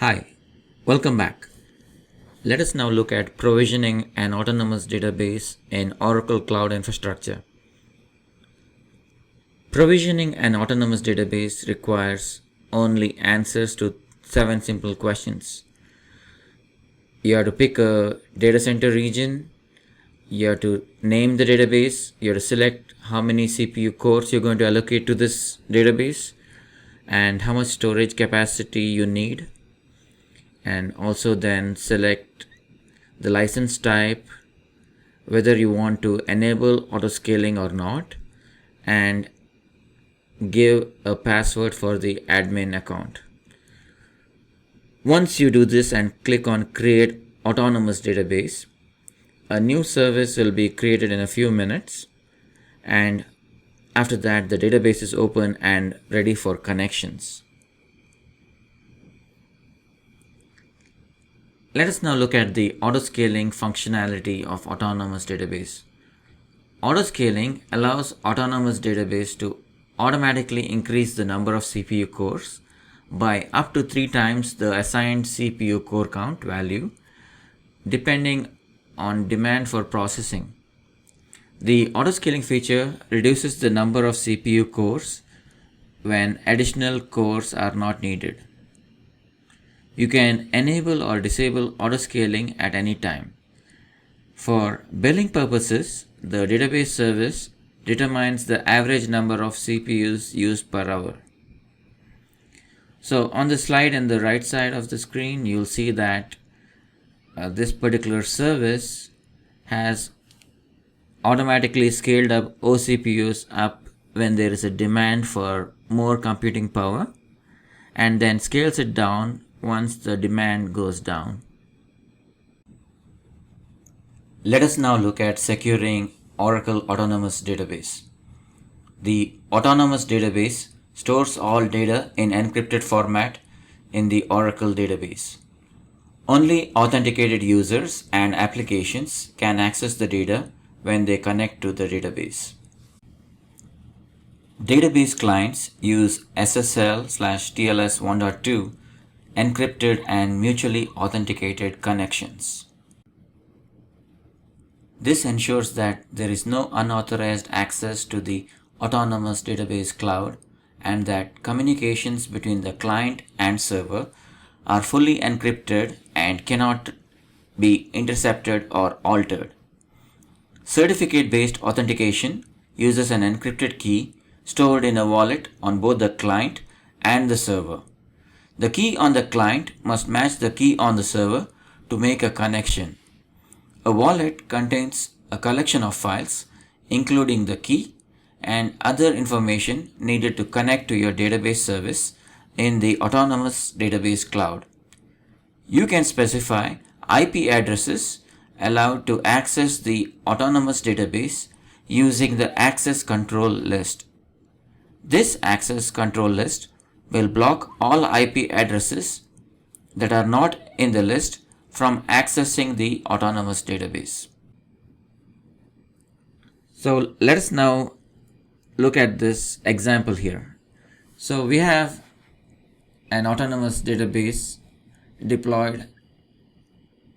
Hi, welcome back. Let us now look at provisioning an autonomous database in Oracle Cloud Infrastructure. Provisioning an autonomous database requires only answers to 7 simple questions. You have to pick a data center region, you have to name the database, you have to select how many CPU cores you're going to allocate to this database, and how much storage capacity you need. And also then select the license type, whether you want to enable autoscaling or not, and give a password for the admin account. Once you do this and click on create autonomous database, a new service will be created in a few minutes, and after that the database is open and ready for connections. Let us now look at the autoscaling functionality of autonomous database. Autoscaling allows autonomous database to automatically increase the number of CPU cores by up to 3 times the assigned CPU core count value, depending on demand for processing. The autoscaling feature reduces the number of CPU cores when additional cores are not needed. You can enable or disable autoscaling at any time. For billing purposes, the database service determines the average number of CPUs used per hour. So on the slide on the right side of the screen, you'll see that this particular service has automatically scaled up OCPUs up when there is a demand for more computing power, and then scales it down once the demand goes down. Let us now look at securing Oracle Autonomous Database. The Autonomous Database stores all data in encrypted format in the Oracle database. Only authenticated users and applications can access the data when they connect to the database. Database clients use SSL/TLS 1.2 encrypted and mutually authenticated connections. This ensures that there is no unauthorized access to the autonomous database cloud, and that communications between the client and server are fully encrypted and cannot be intercepted or altered. Certificate-based authentication uses an encrypted key stored in a wallet on both the client and the server. The key on the client must match the key on the server to make a connection. A wallet contains a collection of files, including the key and other information needed to connect to your database service in the autonomous database cloud. You can specify IP addresses allowed to access the autonomous database using the access control list. This access control list will block all IP addresses that are not in the list from accessing the autonomous database. So let us now look at this example here. So we have an autonomous database deployed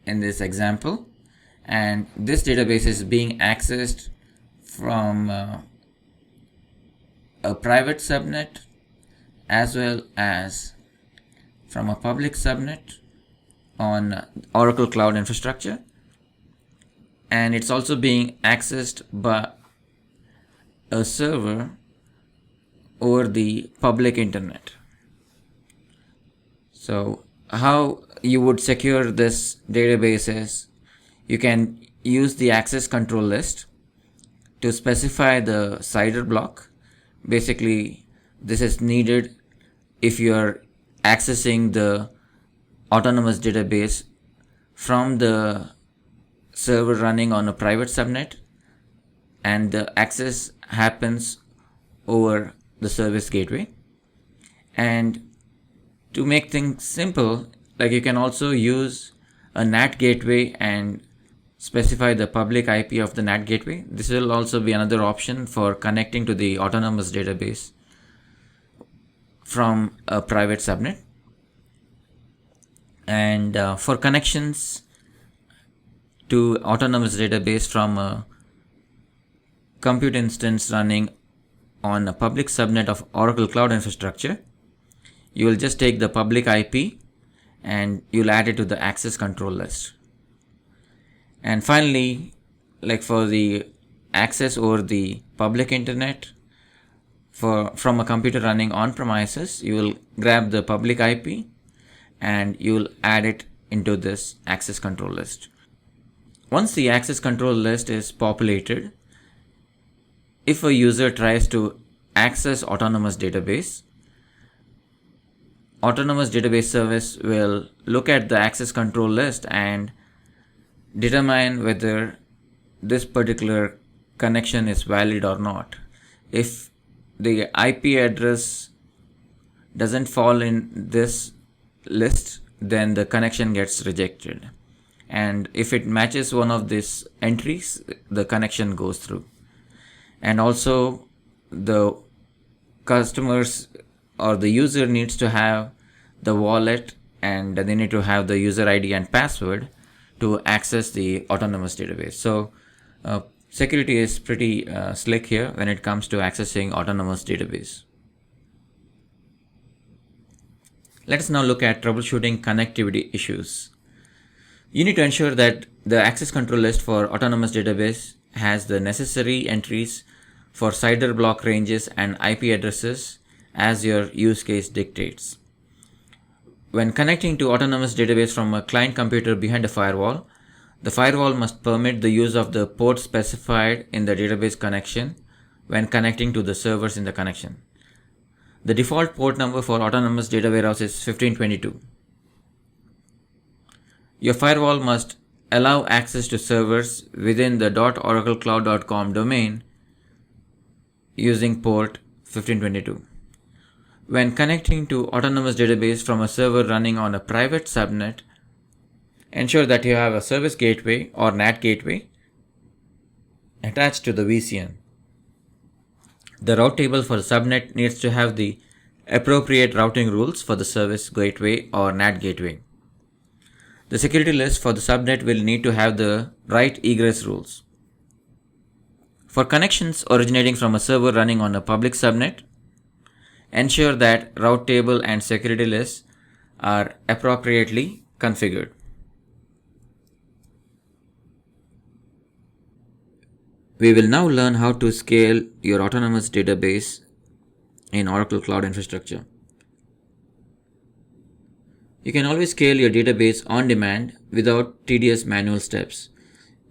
in this example, and this database is being accessed from a private subnet as well as from a public subnet on Oracle Cloud Infrastructure, and it's also being accessed by a server over the public internet. So how you would secure this database is you can use the access control list to specify the CIDR block. Basically, this is needed if you are accessing the autonomous database from the server running on a private subnet, and the access happens over the service gateway. And to make things simple, like you can also use a NAT gateway and specify the public IP of the NAT gateway. This will also be another option for connecting to the autonomous database from a private subnet. And for connections to autonomous database from a compute instance running on a public subnet of Oracle Cloud Infrastructure, you will just take the public IP and you'll add it to the access control list. And finally, like for the access over the public internet from a computer running on premises, you will grab the public IP and you will add it into this access control list. Once the access control list is populated, if a user tries to access autonomous database service will look at the access control list and determine whether this particular connection is valid or not. If the IP address doesn't fall in this list, then the connection gets rejected. And if it matches one of these entries, the connection goes through. And also the customers or the user needs to have the wallet and they need to have the user ID and password to access the autonomous database. So security is pretty slick here when it comes to accessing autonomous database. Let us now look at troubleshooting connectivity issues. You need to ensure that the access control list for autonomous database has the necessary entries for CIDR block ranges and IP addresses as your use case dictates. When connecting to autonomous database from a client computer behind a firewall, the firewall must permit the use of the port specified in the database connection when connecting to the servers in the connection. The default port number for autonomous data warehouse is 1522. Your firewall must allow access to servers within the .oraclecloud.com domain using port 1522. When connecting to autonomous database from a server running on a private subnet, ensure that you have a service gateway or NAT gateway attached to the VCN. The route table for the subnet needs to have the appropriate routing rules for the service gateway or NAT gateway. The security list for the subnet will need to have the right egress rules. For connections originating from a server running on a public subnet, ensure that route table and security lists are appropriately configured. We will now learn how to scale your autonomous database in Oracle Cloud Infrastructure. You can always scale your database on demand without tedious manual steps.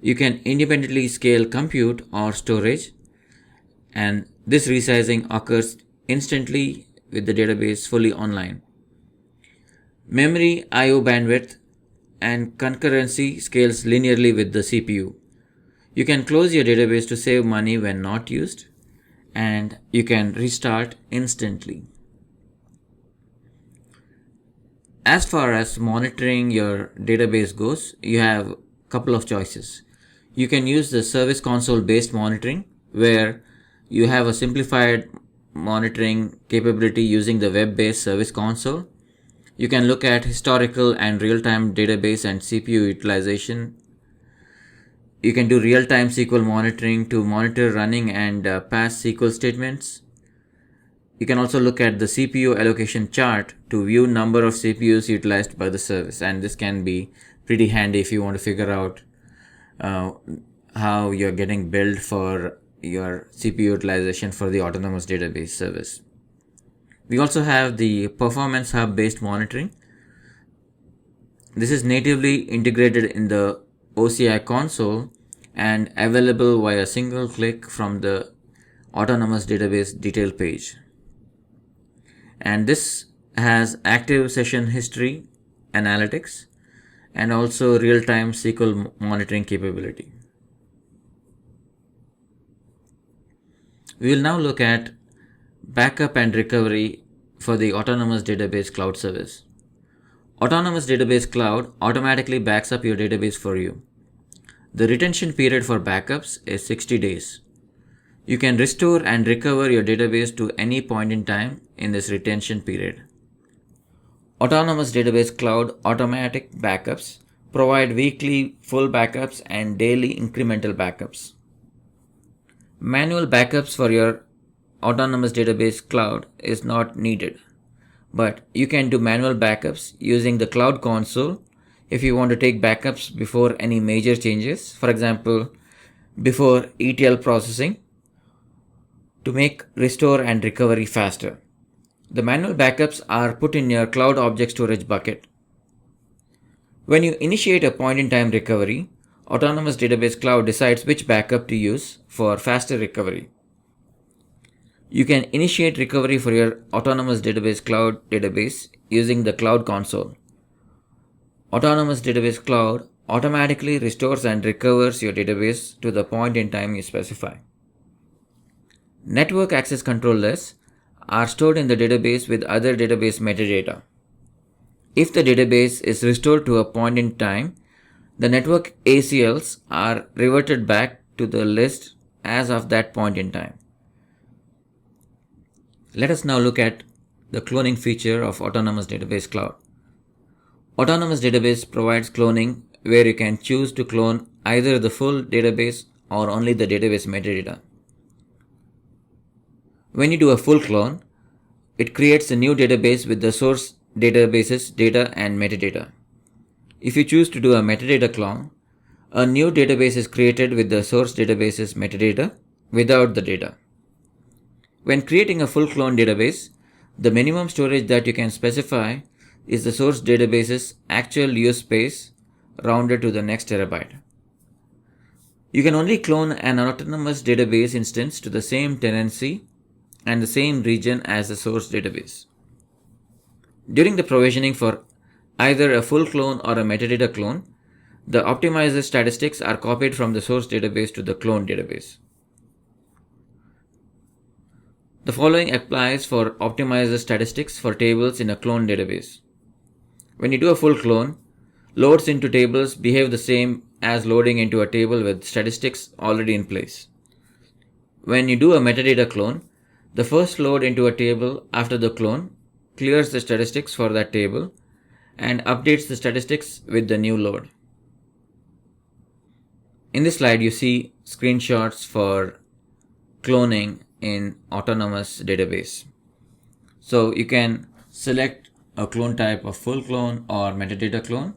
You can independently scale compute or storage, and this resizing occurs instantly with the database fully online. Memory, I/O bandwidth, and concurrency scales linearly with the CPU. You can close your database to save money when not used, and you can restart instantly. As far as monitoring your database goes, you have a couple of choices. You can use the Service Console based monitoring, where you have a simplified monitoring capability using the web-based Service Console. You can look at historical and real-time database and CPU utilization. You can do real-time SQL monitoring to monitor running and pass SQL statements. You can also look at the CPU allocation chart to view number of CPUs utilized by the service, and this can be pretty handy if you want to figure out how you're getting billed for your CPU utilization for the autonomous database service. We also have the Performance Hub based monitoring. This is natively integrated in the OCI console and available via single click from the autonomous database detail page. And this has active session history analytics and also real-time SQL monitoring capability. We will now look at backup and recovery for the Autonomous Database Cloud service. Autonomous Database Cloud automatically backs up your database for you. The retention period for backups is 60 days. You can restore and recover your database to any point in time in this retention period. Autonomous Database Cloud automatic backups provide weekly full backups and daily incremental backups. Manual backups for your Autonomous Database Cloud is not needed, but you can do manual backups using the Cloud Console if you want to take backups before any major changes, for example, before ETL processing, to make restore and recovery faster. The manual backups are put in your Cloud Object Storage bucket. When you initiate a point-in-time recovery, Autonomous Database Cloud decides which backup to use for faster recovery. You can initiate recovery for your Autonomous Database Cloud database using the Cloud Console. Autonomous Database Cloud automatically restores and recovers your database to the point in time you specify. Network access control lists are stored in the database with other database metadata. If the database is restored to a point in time, the network ACLs are reverted back to the list as of that point in time. Let us now look at the cloning feature of Autonomous Database Cloud. Autonomous Database provides cloning where you can choose to clone either the full database or only the database metadata. When you do a full clone, it creates a new database with the source database's data and metadata. If you choose to do a metadata clone, a new database is created with the source database's metadata without the data. When creating a full clone database, the minimum storage that you can specify is the source database's actual use space rounded to the next terabyte. You can only clone an autonomous database instance to the same tenancy and the same region as the source database. During the provisioning for either a full clone or a metadata clone, the optimizer statistics are copied from the source database to the clone database. The following applies for optimizer statistics for tables in a clone database. When you do a full clone, loads into tables behave the same as loading into a table with statistics already in place. When you do a metadata clone, the first load into a table after the clone clears the statistics for that table and updates the statistics with the new load. In this slide, you see screenshots for cloning in Autonomous Database. So you can select a clone type of full clone or metadata clone,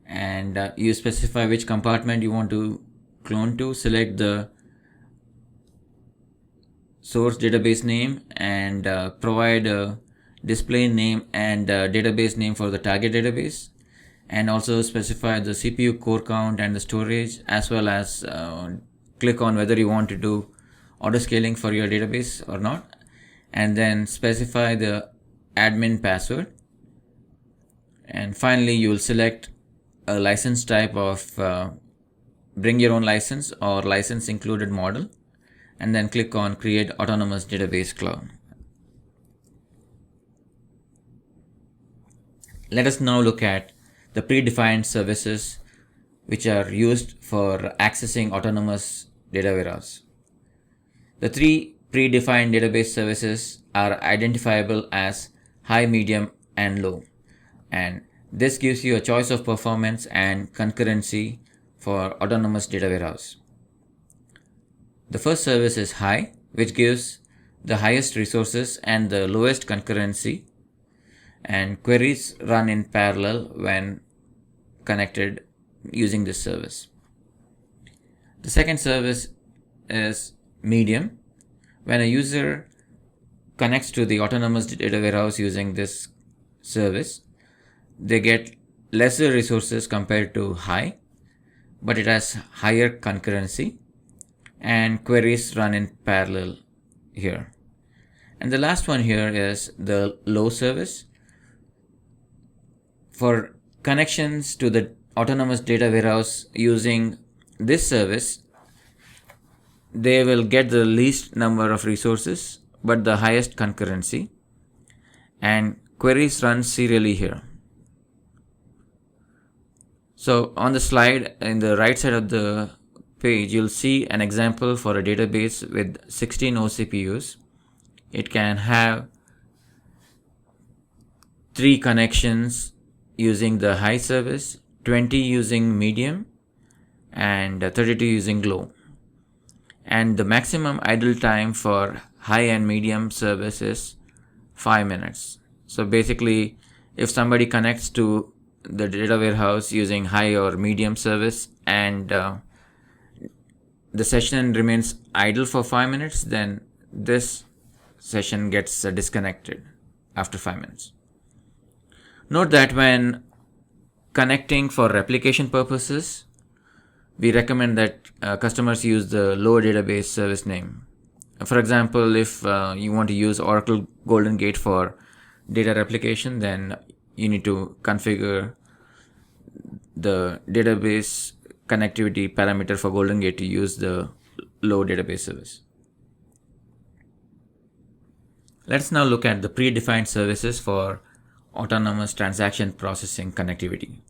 and you specify which compartment you want to clone to. Select the source database name and provide a display name and database name for the target database, and also specify the CPU core count and the storage, as well as click on whether you want to do autoscaling for your database or not, and then specify the admin password. And finally, you will select a license type of bring your own license or license included model, and then click on create Autonomous Database Cloud. Let us now look at the predefined services which are used for accessing Autonomous Data Warehouse. The three predefined database services are identifiable as high, medium, and low, and this gives you a choice of performance and concurrency for Autonomous Data Warehouse. The first service is high, which gives the highest resources and the lowest concurrency, and queries run in parallel when connected using this service. The second service is medium. When a user connects to the Autonomous Data Warehouse using this service, they get lesser resources compared to high, but it has higher concurrency and queries run in parallel here. And the last one here is the low service. For connections to the Autonomous Data Warehouse using this service, they will get the least number of resources but the highest concurrency, and queries run serially here. So on the slide in the right side of the page, you'll see an example for a database with 16 OCPUs. It can have 3 connections using the high service, 20 using medium, and 32 using low. And the maximum idle time for high and medium service is 5 minutes. So basically, if somebody connects to the data warehouse using high or medium service and the session remains idle for 5 minutes, then this session gets disconnected after 5 minutes. Note that when connecting for replication purposes, we recommend that customers use the low database service name. For example, if you want to use Oracle Golden Gate for data replication, then you need to configure the database connectivity parameter for Golden Gate to use the low database service. Let's now look at the predefined services for autonomous transaction processing connectivity.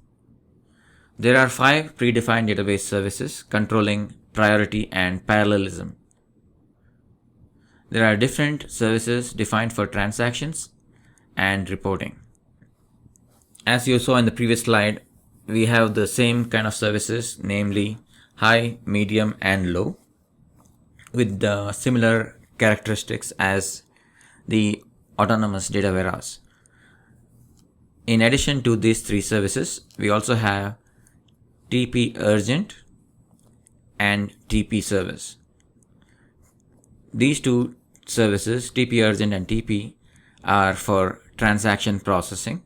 There are 5 predefined database services controlling priority and parallelism. There are different services defined for transactions and reporting. As you saw in the previous slide, we have the same kind of services, namely high, medium, and low, with the similar characteristics as the autonomous data warehouse. In addition to these 3 services, we also have TP urgent and TP service. These 2 services, TP urgent and TP, are for transaction processing,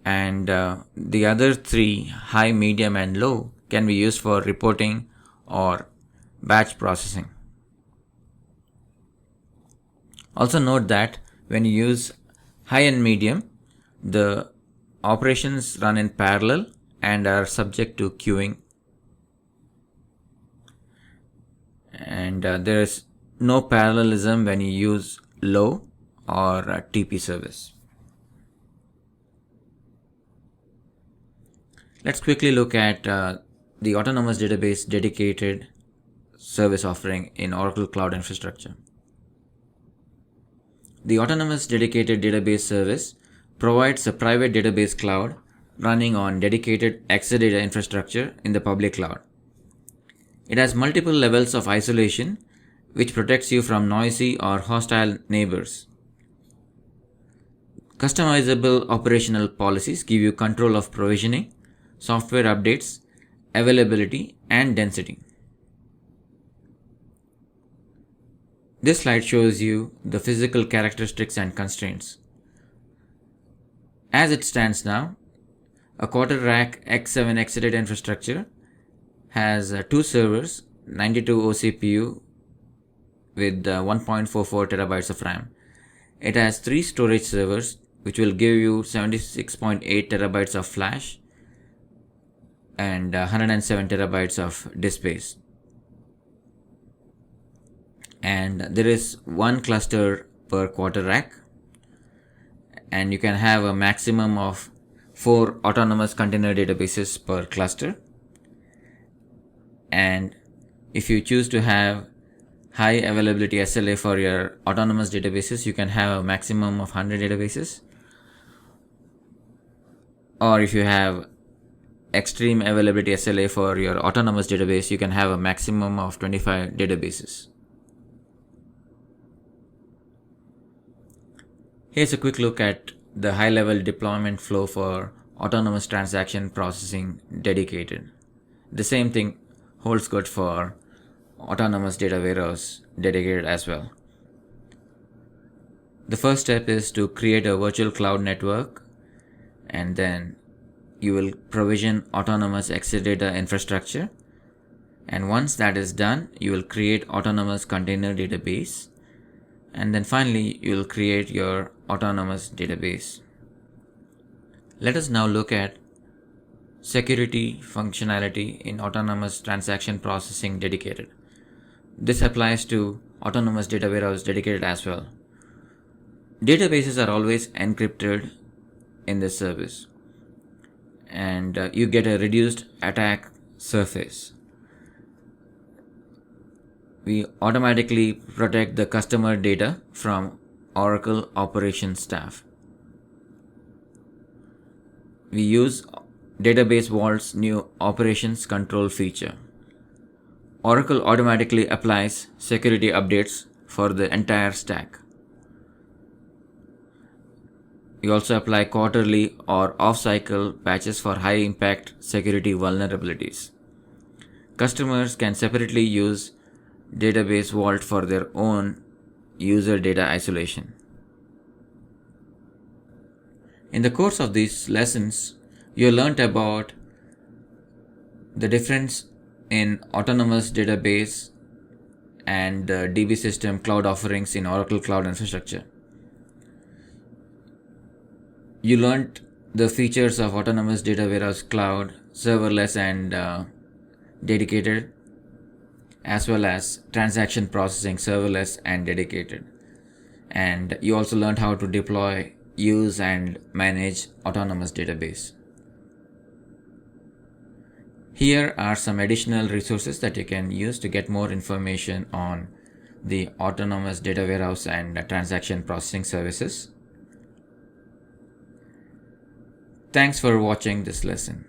and the other 3, high, medium, and low, can be used for reporting or batch processing. Also note that when you use high and medium, the operations run in parallel and are subject to queuing, and there is no parallelism when you use low or TP service. Let's quickly look at the autonomous database dedicated service offering in Oracle Cloud Infrastructure. The autonomous dedicated database service provides a private database cloud running on dedicated Exadata infrastructure in the public cloud. It has multiple levels of isolation, which protects you from noisy or hostile neighbors. Customizable operational policies give you control of provisioning, software updates, availability, and density. This slide shows you the physical characteristics and constraints. As it stands now, a quarter rack X7 Exadata infrastructure has 2 servers, 92 OCPU with 1.44 terabytes of RAM. It has 3 storage servers, which will give you 76.8 terabytes of flash and 107 terabytes of disk space. And there is 1 cluster per quarter rack, and you can have a maximum of 4 autonomous container databases per cluster. And if you choose to have high availability SLA for your autonomous databases, you can have a maximum of 100 databases. Or if you have extreme availability SLA for your autonomous database, you can have a maximum of 25 databases. Here's a quick look at the high-level deployment flow for autonomous transaction processing dedicated. The same thing holds good for autonomous data warehouse dedicated as well. The first step is to create a virtual cloud network, and then you will provision autonomous Exadata infrastructure. And once that is done, you will create autonomous container database. And then finally, you will create your autonomous database. Let us now look at security functionality in autonomous transaction processing dedicated. This applies to autonomous data warehouse dedicated as well. Databases are always encrypted in this service, and you get a reduced attack surface. We automatically protect the customer data from Oracle operations staff. we use Database Vault's new operations control feature. Oracle automatically applies security updates for the entire stack. We also apply quarterly or off-cycle patches for high-impact security vulnerabilities. Customers can separately use Database Vault for their own user data isolation. In the course of these lessons, you learned about the difference in autonomous database and DB system cloud offerings in Oracle Cloud Infrastructure. You learned the features of autonomous data warehouse cloud, serverless and dedicated, as well as transaction processing, serverless and dedicated. And you also learned how to deploy, use and manage autonomous database. Here are some additional resources that you can use to get more information on the autonomous data warehouse and transaction processing services. Thanks for watching this lesson.